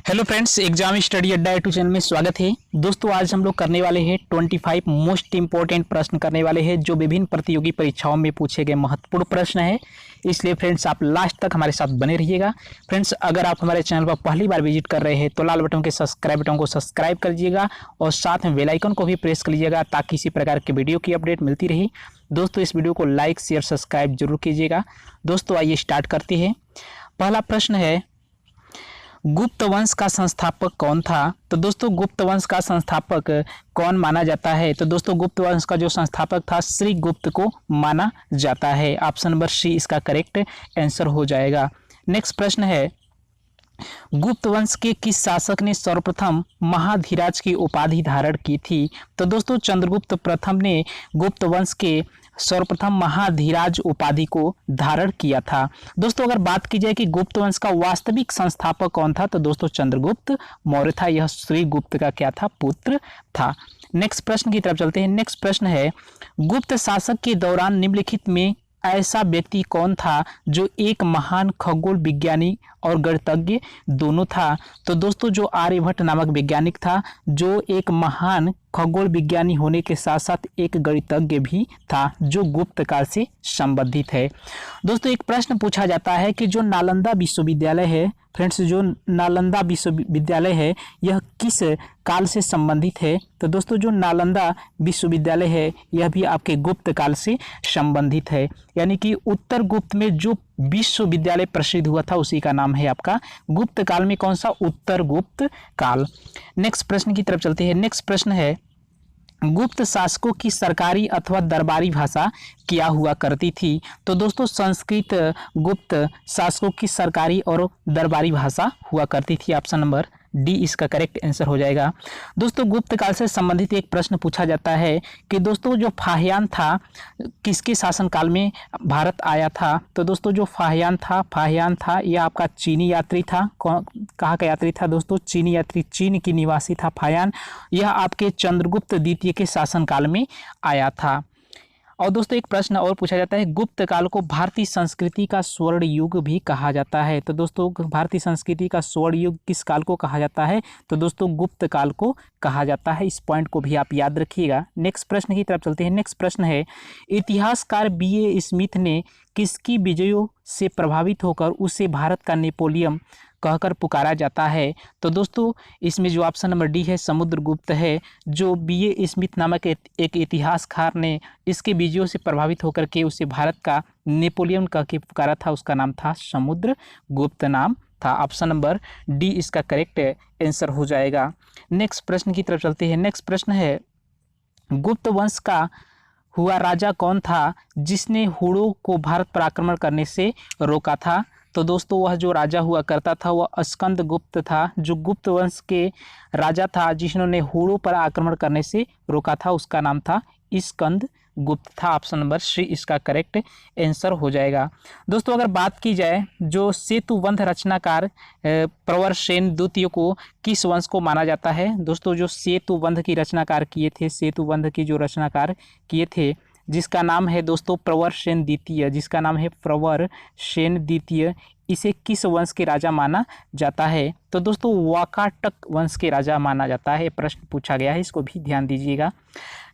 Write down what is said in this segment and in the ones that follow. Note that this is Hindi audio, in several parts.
हेलो फ्रेंड्स, एग्जाम स्टडी अड्डा यूट्यूब चैनल में स्वागत है। दोस्तों, आज हम लोग करने वाले हैं 25 मोस्ट इंपॉर्टेंट प्रश्न करने वाले हैं जो विभिन्न प्रतियोगी परीक्षाओं में पूछे गए महत्वपूर्ण प्रश्न है। इसलिए फ्रेंड्स, आप लास्ट तक हमारे साथ बने रहिएगा। फ्रेंड्स, अगर आप हमारे चैनल पर पहली बार विजिट कर रहे हैं तो लाल बटन के सब्सक्राइब बटन को सब्सक्राइब कर लीजिएगा और साथ में बेल आइकन को भी प्रेस कर लीजिएगा ताकि इसी प्रकार के वीडियो की अपडेट मिलती रही। दोस्तों, इस वीडियो को लाइक शेयर सब्सक्राइब जरूर कीजिएगा। दोस्तों, आइए स्टार्ट करते हैं। पहला प्रश्न है, गुप्त वंश का संस्थापक कौन था? तो दोस्तों, गुप्त वंश का संस्थापक कौन माना जाता है? तो दोस्तों, गुप्त वंश का जो संस्थापक था श्री गुप्त को माना जाता है। ऑप्शन नंबर सी इसका करेक्ट आंसर हो जाएगा। नेक्स्ट प्रश्न है, गुप्त वंश के किस शासक ने सर्वप्रथम महाधीराज की उपाधि धारण की थी? तो दोस्तों, चंद्रगुप्त प्रथम ने गुप्त वंश के सर्वप्रथम महाधीराज उपाधि को धारण किया था। दोस्तों, अगर बात की जाए कि गुप्त वंश का वास्तविक संस्थापक कौन था तो दोस्तों चंद्रगुप्त मौर्य था। यह श्री गुप्त का क्या था? पुत्र था। नेक्स्ट प्रश्न की तरफ चलते हैं। नेक्स्ट प्रश्न है, गुप्त शासक के दौरान निम्नलिखित में ऐसा व्यक्ति कौन था जो एक महान खगोल विज्ञानी और गणितज्ञ दोनों था? तो दोस्तों, जो आर्यभट्ट नामक वैज्ञानिक था जो एक महान खगोल विज्ञानी होने के साथ साथ एक गणितज्ञ भी था जो गुप्त काल से संबंधित है। दोस्तों, एक प्रश्न पूछा जाता है कि जो नालंदा विश्वविद्यालय है, फ्रेंड्स, जो नालंदा विश्वविद्यालय है यह किस काल से संबंधित है? तो दोस्तों, जो नालंदा विश्वविद्यालय है यह भी आपके गुप्त काल से संबंधित है, यानी कि उत्तर गुप्त में जो विश्वविद्यालय प्रसिद्ध हुआ था उसी का नाम है आपका गुप्त काल में कौन सा? उत्तर गुप्त काल। नेक्स्ट प्रश्न की तरफ चलते हैं। नेक्स्ट प्रश्न है, गुप्त शासकों की सरकारी अथवा दरबारी भाषा क्या हुआ करती थी? तो दोस्तों, संस्कृत गुप्त शासकों की सरकारी और दरबारी भाषा हुआ करती थी। ऑप्शन नंबर डी इसका करेक्ट आंसर हो जाएगा। दोस्तों, गुप्त काल से संबंधित एक प्रश्न पूछा जाता है कि दोस्तों जो फाहियान था किसके शासनकाल में भारत आया था? तो दोस्तों, जो फाहियान था यह आपका चीनी यात्री था। कहाँ का यात्री था दोस्तों? चीनी यात्री, चीन की निवासी था फाहियान। यह आपके चंद्रगुप्त द्वितीय के शासनकाल में आया था। और दोस्तों, एक प्रश्न और पूछा जाता है, गुप्त काल को भारतीय संस्कृति का स्वर्ण युग भी कहा जाता है। तो दोस्तों, भारतीय संस्कृति का स्वर्ण युग किस काल को कहा जाता है? तो दोस्तों, गुप्त काल को कहा जाता है। इस पॉइंट को भी आप याद रखिएगा। नेक्स्ट प्रश्न की तरफ चलते हैं। नेक्स्ट प्रश्न है, इतिहासकार B.A. स्मिथ ने किसकी विजयों से प्रभावित होकर उसे भारत का नेपोलियन कहकर पुकारा जाता है? तो दोस्तों, इसमें जो ऑप्शन नंबर डी है समुद्रगुप्त है। जो B.A. स्मिथ नामक एक इतिहासकार ने इसके विजयों से प्रभावित होकर के उसे भारत का नेपोलियन कह के पुकारा था, उसका नाम था समुद्रगुप्त नाम था। ऑप्शन नंबर डी इसका करेक्ट आंसर हो जाएगा। नेक्स्ट प्रश्न की तरफ चलते हैं। नेक्स्ट प्रश्न है, गुप्त वंश का हुआ राजा कौन था जिसने हुड़ों को भारत पर आक्रमण करने से रोका था? तो दोस्तों, वह जो राजा हुआ करता था वह स्कंद गुप्त था। जो गुप्त वंश के राजा था जिन्होंने हुड़ों पर आक्रमण करने से रोका था उसका नाम था स्कंद गुप्त था। ऑप्शन नंबर सी इसका करेक्ट आंसर हो जाएगा। दोस्तों, अगर बात की जाए जो सेतुबंध रचनाकार प्रवरसेन द्वितीय को किस वंश को माना जाता है? दोस्तों, जो सेतुबंध की रचनाकार किए थे, सेतुबंध की जो रचनाकार किए थे जिसका नाम है दोस्तों प्रवरसेन द्वितीय, जिसका नाम है प्रवरसेन द्वितीय, इसे किस वंश के राजा माना जाता है? तो दोस्तों, वाकाटक वंश के राजा माना जाता है। प्रश्न पूछा गया है, इसको भी ध्यान दीजिएगा।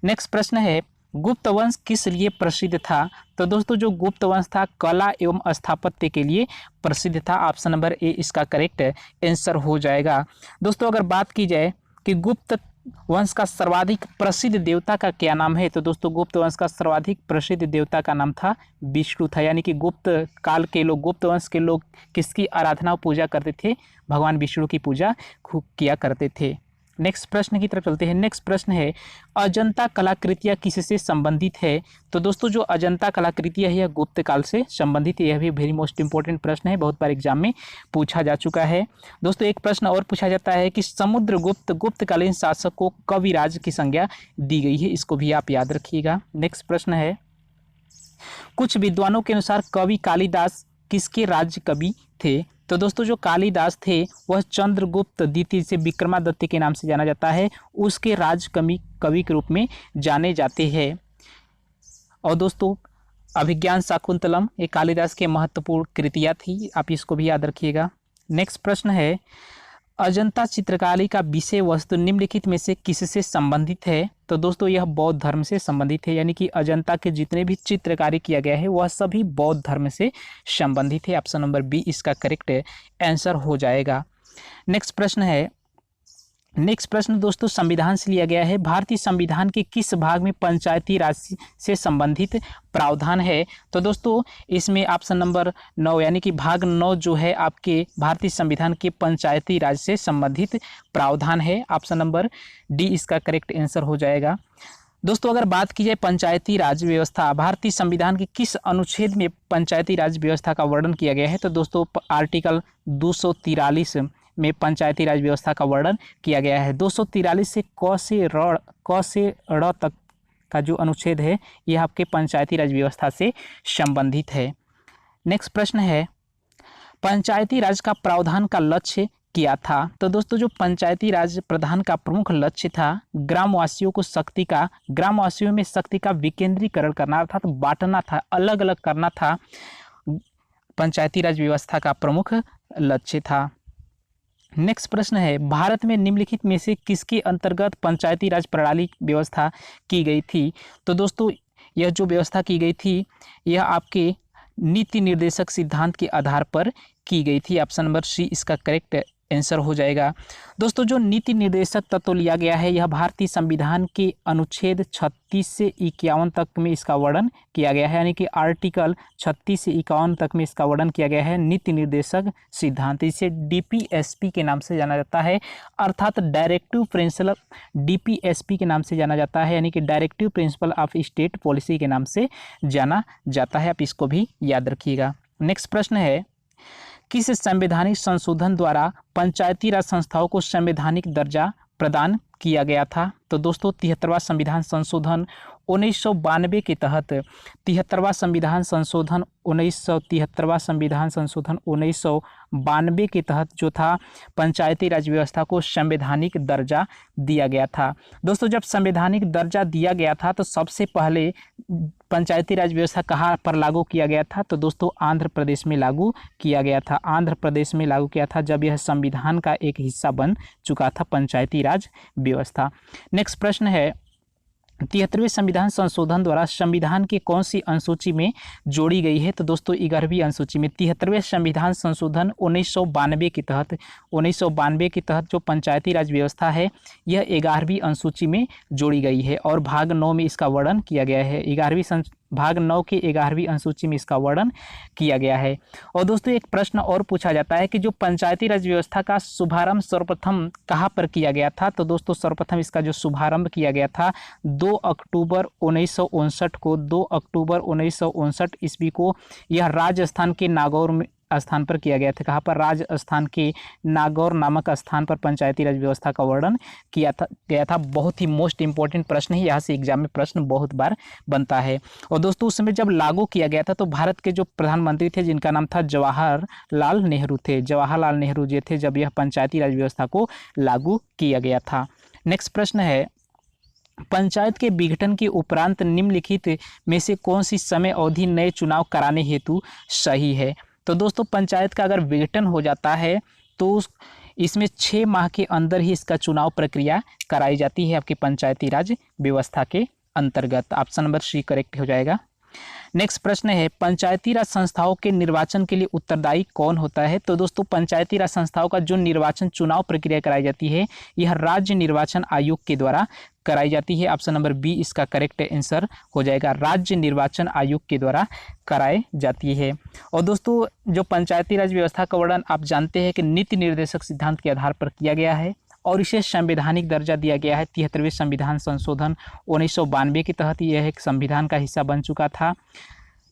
नेक्स्ट प्रश्न है, गुप्त वंश किस लिए प्रसिद्ध था? तो दोस्तों, जो गुप्त वंश था कला एवं स्थापत्य के लिए प्रसिद्ध था। ऑप्शन नंबर ए इसका करेक्ट आंसर हो जाएगा। दोस्तों, अगर बात की जाए कि गुप्त वंश का सर्वाधिक प्रसिद्ध देवता का क्या नाम है? तो दोस्तों, गुप्त वंश का सर्वाधिक प्रसिद्ध देवता का नाम था विष्णु था, यानी कि गुप्त काल के लोग, गुप्त वंश के लोग किसकी आराधना पूजा करते थे? भगवान विष्णु की पूजा खूब किया करते थे। नेक्स्ट प्रश्न की तरफ चलते हैं। नेक्स्ट प्रश्न है, अजंता कलाकृतियाँ किससे संबंधित है? तो दोस्तों, जो अजंता कलाकृतियाँ है यह गुप्त काल से संबंधित है। यह भी वेरी मोस्ट इंपॉर्टेंट प्रश्न है, बहुत बार एग्जाम में पूछा जा चुका है। दोस्तों, एक प्रश्न और पूछा जाता है कि समुद्रगुप्त गुप्तकालीन शासक को कविराज की संज्ञा दी गई है, इसको भी आप याद रखिएगा। नेक्स्ट प्रश्न है, कुछ विद्वानों के अनुसार कवि कालिदास किसके राज्य कवि थे? तो दोस्तों, जो कालिदास थे वह चंद्रगुप्त द्वितीय से विक्रमादित्य के नाम से जाना जाता है, उसके राज कवि के रूप में जाने जाते हैं। और दोस्तों, अभिज्ञान शाकुंतलम ये कालिदास के महत्वपूर्ण कृतियाँ थी, आप इसको भी याद रखिएगा। नेक्स्ट प्रश्न है, अजंता चित्रकारी का विषय वस्तु निम्नलिखित में से किससे संबंधित है? तो दोस्तों यह बौद्ध धर्म से संबंधित है, यानी कि अजंता के जितने भी चित्रकारी किया गया है वह सभी बौद्ध धर्म से संबंधित है। ऑप्शन नंबर बी इसका करेक्ट आंसर हो जाएगा। नेक्स्ट प्रश्न दोस्तों संविधान से लिया गया है। भारतीय संविधान के किस भाग में पंचायती राज से संबंधित प्रावधान है? तो दोस्तों इसमें ऑप्शन नंबर 9 यानी कि भाग 9 जो है आपके भारतीय संविधान के पंचायती राज से संबंधित प्रावधान है। ऑप्शन नंबर डी इसका करेक्ट आंसर हो जाएगा। दोस्तों अगर बात की जाए पंचायती राज व्यवस्था, भारतीय संविधान के किस अनुच्छेद में पंचायती राज व्यवस्था का वर्णन किया गया है? तो दोस्तों आर्टिकल 243 में पंचायती राज व्यवस्था का वर्णन किया गया है। 243 से क से ड़ तक का जो अनुच्छेद है यह आपके पंचायती राज व्यवस्था से संबंधित है। नेक्स्ट प्रश्न है पंचायती राज का प्रावधान का लक्ष्य क्या था? तो दोस्तों जो पंचायती राज प्रधान का प्रमुख लक्ष्य था ग्रामवासियों में शक्ति का विकेंद्रीकरण करना अर्थात बांटना था, अलग अलग करना था, पंचायती राज व्यवस्था का प्रमुख लक्ष्य था। नेक्स्ट प्रश्न है भारत में निम्नलिखित में से किसके अंतर्गत पंचायती राज प्रणाली व्यवस्था की गई थी? तो दोस्तों यह जो व्यवस्था की गई थी यह आपके नीति निर्देशक सिद्धांत के आधार पर की गई थी। ऑप्शन नंबर सी इसका करेक्ट आंसर हो जाएगा। दोस्तों जो नीति निर्देशक तत्व लिया गया है यह भारतीय संविधान के अनुच्छेद 36 से 51 तक में इसका वर्णन किया गया है, यानी कि आर्टिकल 36 से 51 तक में इसका वर्णन किया गया है नीति निर्देशक सिद्धांत। इसे डीपीएसपी के नाम से जाना जाता है, अर्थात डायरेक्टिव प्रिंसिपल डीपीएसपी के नाम से जाना जाता है, यानी कि directive principle of state policy के नाम से जाना जाता है। आप इसको भी याद रखिएगा। नेक्स्ट प्रश्न है किस संवैधानिक संशोधन द्वारा पंचायती राज संस्थाओं को संवैधानिक दर्जा प्रदान किया गया था? तो दोस्तों 73वां संविधान संशोधन 1992 के तहत 73वां संविधान संशोधन 1992 के तहत जो था पंचायती राज व्यवस्था को संवैधानिक दर्जा दिया गया था। दोस्तों जब संवैधानिक दर्जा दिया गया था तो सबसे पहले पंचायती राज व्यवस्था कहाँ पर लागू किया गया था? तो दोस्तों आंध्र प्रदेश में लागू किया गया था। आंध्र प्रदेश में लागू किया था जब यह संविधान का एक हिस्सा बन चुका था पंचायती राज व्यवस्था। नेक्स्ट प्रश्न है 73वें संविधान संशोधन द्वारा संविधान की कौन सी अनुसूची में जोड़ी गई है? तो दोस्तों 11वीं अनुसूची में। 73वें संविधान संशोधन 1992 के तहत जो पंचायती राज व्यवस्था है यह 11वीं अनुसूची में जोड़ी गई है और भाग 9 में इसका वर्णन किया गया है। भाग 9 की 11वीं अनुसूची में इसका वर्णन किया गया है। और दोस्तों एक प्रश्न और पूछा जाता है कि जो पंचायती राज व्यवस्था का शुभारंभ सर्वप्रथम कहाँ पर किया गया था? तो दोस्तों सर्वप्रथम इसका जो शुभारंभ किया गया था 2 अक्टूबर 1959 ईस्वी को यह राजस्थान के नागौर में स्थान पर किया गया था। कहाँ पर? राजस्थान के नागौर नामक स्थान पर पंचायती राज व्यवस्था का वर्णन गया था। बहुत ही मोस्ट इंपॉर्टेंट प्रश्न है, यहाँ से एग्जाम में प्रश्न बहुत बार बनता है। और दोस्तों उस समय जब लागू किया गया था तो भारत के जो प्रधानमंत्री थे जिनका नाम था जवाहरलाल नेहरू थे। जवाहरलाल नेहरू जी थे जब यह पंचायती राज व्यवस्था को लागू किया गया था। नेक्स्ट प्रश्न है पंचायत के विघटन के उपरांत निम्नलिखित में से कौन सी समय अवधि नए चुनाव कराने हेतु सही है? तो दोस्तों पंचायत का अगर विघटन हो जाता है तो इसमें 6 माह के अंदर ही इसका चुनाव प्रक्रिया कराई जाती है आपकी पंचायती राज व्यवस्था के अंतर्गत। ऑप्शन नंबर सी करेक्ट हो जाएगा। नेक्स्ट प्रश्न है पंचायती राज संस्थाओं के निर्वाचन के लिए उत्तरदायी कौन होता है? तो दोस्तों पंचायती राज संस्थाओं का जो निर्वाचन चुनाव प्रक्रिया कराई जाती है यह राज्य निर्वाचन आयोग के द्वारा कराई जाती है। ऑप्शन नंबर बी इसका करेक्ट आंसर हो जाएगा। राज्य निर्वाचन आयोग के द्वारा कराई जाती है। और दोस्तों जो पंचायती राज व्यवस्था का वर्णन आप जानते हैं कि नीति निर्देशक सिद्धांत के आधार पर किया गया है और इसे संवैधानिक दर्जा दिया गया है। 73वें संविधान संशोधन 1992 के तहत यह एक संविधान का हिस्सा बन चुका था,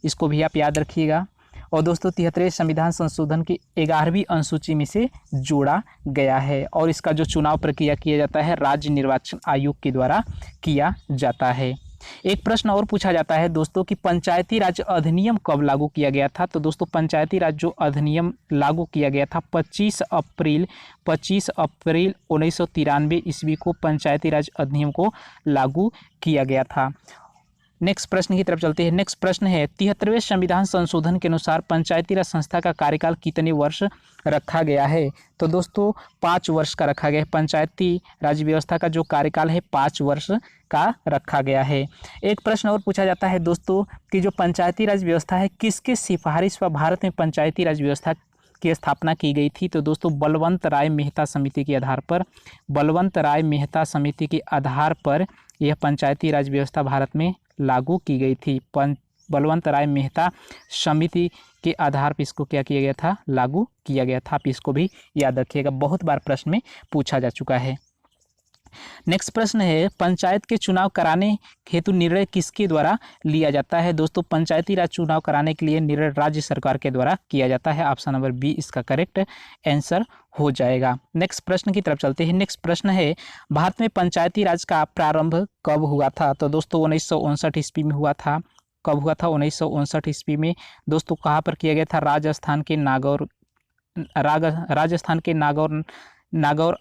इसको भी आप याद रखिएगा। और दोस्तों 73वें संविधान संशोधन की 11वीं अनुसूची में से जोड़ा गया है और इसका जो चुनाव प्रक्रिया किया जाता है राज्य निर्वाचन आयोग के द्वारा किया जाता है। एक प्रश्न और पूछा जाता है दोस्तों कि पंचायती राज अधिनियम कब लागू किया गया था? तो दोस्तों पंचायती राज जो अधिनियम लागू किया गया था 25 अप्रैल 1993 ईस्वी को पंचायती राज अधिनियम को लागू किया गया था। नेक्स्ट प्रश्न की तरफ चलते हैं। नेक्स्ट प्रश्न है 73वें संविधान संशोधन के अनुसार पंचायती राज संस्था का कार्यकाल कितने वर्ष रखा गया है? तो दोस्तों 5 वर्ष का रखा गया है। पंचायती राज व्यवस्था का जो कार्यकाल है 5 वर्ष का रखा गया है। एक प्रश्न और पूछा जाता है दोस्तों कि जो पंचायती राज व्यवस्था है किसके सिफारिश पर भारत में पंचायती राज व्यवस्था की स्थापना की गई थी? तो दोस्तों बलवंत राय मेहता समिति के आधार पर, बलवंत राय मेहता समिति के आधार पर यह पंचायती राज व्यवस्था भारत में लागू की गई थी। बलवंत राय मेहता समिति के आधार पर इसको क्या किया गया था? लागू किया गया था। आप इसको भी याद रखिएगा, बहुत बार प्रश्न में पूछा जा चुका है। नेक्स्ट प्रश्न है पंचायत के चुनाव कराने हेतु निर्णय किसके द्वारा लिया जाता है? दोस्तों पंचायती राज चुनाव कराने के लिए निर्णय राज्य सरकार के द्वारा किया जाता है। ऑप्शन नंबर बी इसका करेक्ट आंसर हो जाएगा। नेक्स्ट प्रश्न की तरफ चलते हैं। नेक्स्ट प्रश्न है भारत में पंचायती राज का प्रारंभ कब हुआ था? तो दोस्तों 1959 ईस्वी में हुआ था। कब हुआ था? 1959 ईस्वी में। दोस्तों कहाँ पर किया गया था? राजस्थान के नागौर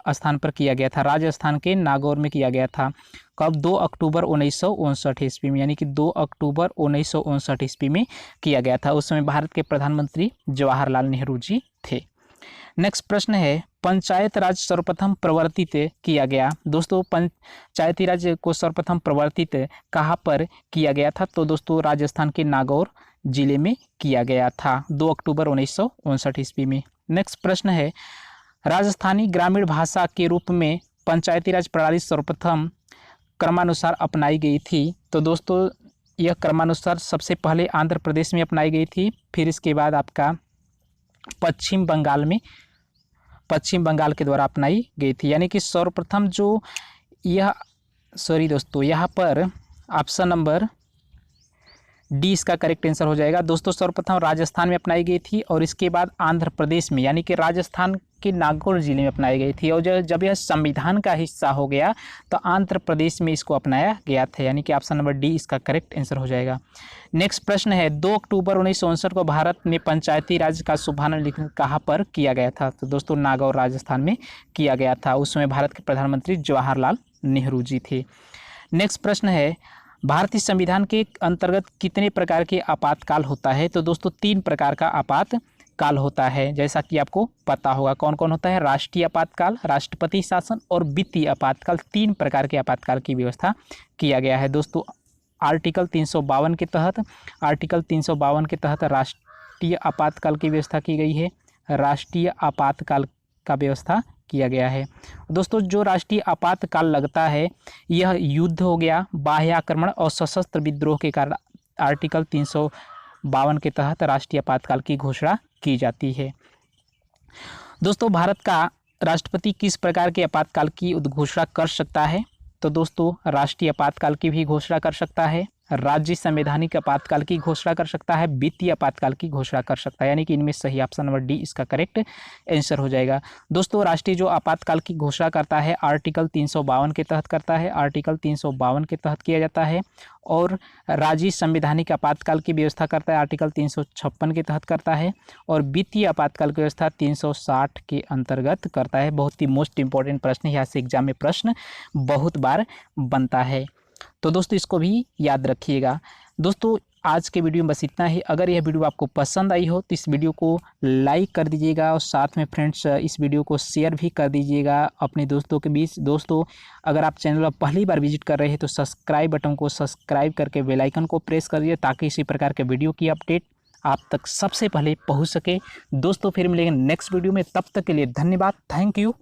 स्थान पर किया गया था। राजस्थान के नागौर में किया गया था। कब? 2 अक्टूबर 1959 ईस्वी में, यानी कि 2 अक्टूबर 1959 ईस्वी में किया गया था। उस समय भारत के प्रधानमंत्री जवाहरलाल नेहरू जी थे। नेक्स्ट प्रश्न है पंचायत राज सर्वप्रथम प्रवर्तित किया गया? दोस्तों पंचायती राज को सर्वप्रथम प्रवर्तित कहाँ पर किया गया था? तो दोस्तों राजस्थान के नागौर जिले में किया गया था 2 अक्टूबर 1959 ईस्वी में। नेक्स्ट प्रश्न है राजस्थानी ग्रामीण भाषा के रूप में पंचायती राज प्रणाली सर्वप्रथम क्रमानुसार अपनाई गई थी? तो दोस्तों यह क्रमानुसार सबसे पहले आंध्र प्रदेश में अपनाई गई थी, फिर इसके बाद आपका पश्चिम बंगाल के द्वारा अपनाई गई थी। यानी कि सर्वप्रथम जो यहाँ पर ऑप्शन नंबर डी इसका करेक्ट आंसर हो जाएगा। दोस्तों सर्वप्रथम राजस्थान में अपनाई गई थी और इसके बाद आंध्र प्रदेश में, यानी कि राजस्थान के नागौर जिले में अपनाई गई थी। और जब यह संविधान का हिस्सा हो गया तो आंध्र प्रदेश में इसको अपनाया गया था, यानी कि ऑप्शन नंबर डी इसका करेक्ट आंसर हो जाएगा। नेक्स्ट प्रश्न है 2 अक्टूबर 1959 को भारत में पंचायती राज का शुभारंभ कहाँ पर किया गया था? तो दोस्तों नागौर राजस्थान में किया गया था। उस समय भारत के प्रधानमंत्री जवाहरलाल नेहरू जी थे। नेक्स्ट प्रश्न है भारतीय संविधान के अंतर्गत कितने प्रकार के आपातकाल होता है? तो दोस्तों 3 प्रकार का आपातकाल होता है, जैसा कि आपको पता होगा। कौन कौन होता है? राष्ट्रीय आपातकाल, राष्ट्रपति शासन और वित्तीय आपातकाल। 3 प्रकार के आपातकाल की व्यवस्था किया गया है। दोस्तों आर्टिकल 352 के तहत राष्ट्रीय आपातकाल की व्यवस्था की गई है। राष्ट्रीय आपातकाल का व्यवस्था किया गया है। दोस्तों जो राष्ट्रीय आपातकाल लगता है यह युद्ध हो गया, बाह्य आक्रमण और सशस्त्र विद्रोह के कारण आर्टिकल 352 के तहत राष्ट्रीय आपातकाल की घोषणा की जाती है। दोस्तों भारत का राष्ट्रपति किस प्रकार के आपातकाल की घोषणा कर सकता है? तो दोस्तों राष्ट्रीय आपातकाल की भी घोषणा कर सकता है, राज्य संवैधानिक आपातकाल की घोषणा कर सकता है, वित्तीय आपातकाल की घोषणा कर सकता है, यानी कि इनमें सही ऑप्शन नंबर डी इसका करेक्ट आंसर हो जाएगा। दोस्तों राष्ट्रीय जो आपातकाल की घोषणा करता है आर्टिकल 352 के तहत करता है, आर्टिकल 352 के तहत किया जाता है। और राज्य संवैधानिक आपातकाल की व्यवस्था करता है आर्टिकल 356 के तहत करता है। और वित्तीय आपातकाल की व्यवस्था 360 के अंतर्गत करता है। बहुत ही मोस्ट इंपॉर्टेंट प्रश्न है, यहाँ से एग्जाम में प्रश्न बहुत बार बनता है, तो दोस्तों इसको भी याद रखिएगा। दोस्तों आज के वीडियो में बस इतना ही। अगर यह वीडियो आपको पसंद आई हो तो इस वीडियो को लाइक कर दीजिएगा और साथ में फ्रेंड्स इस वीडियो को शेयर भी कर दीजिएगा अपने दोस्तों के बीच। दोस्तों अगर आप चैनल पर पहली बार विजिट कर रहे हैं तो सब्सक्राइब बटन को सब्सक्राइब करके बेल आइकन को प्रेस कर दीजिए ताकि इसी प्रकार के वीडियो की अपडेट आप तक सबसे पहले पहुँच सके। दोस्तों फिर मिलेंगे नेक्स्ट वीडियो में, तब तक के लिए धन्यवाद। Thank you.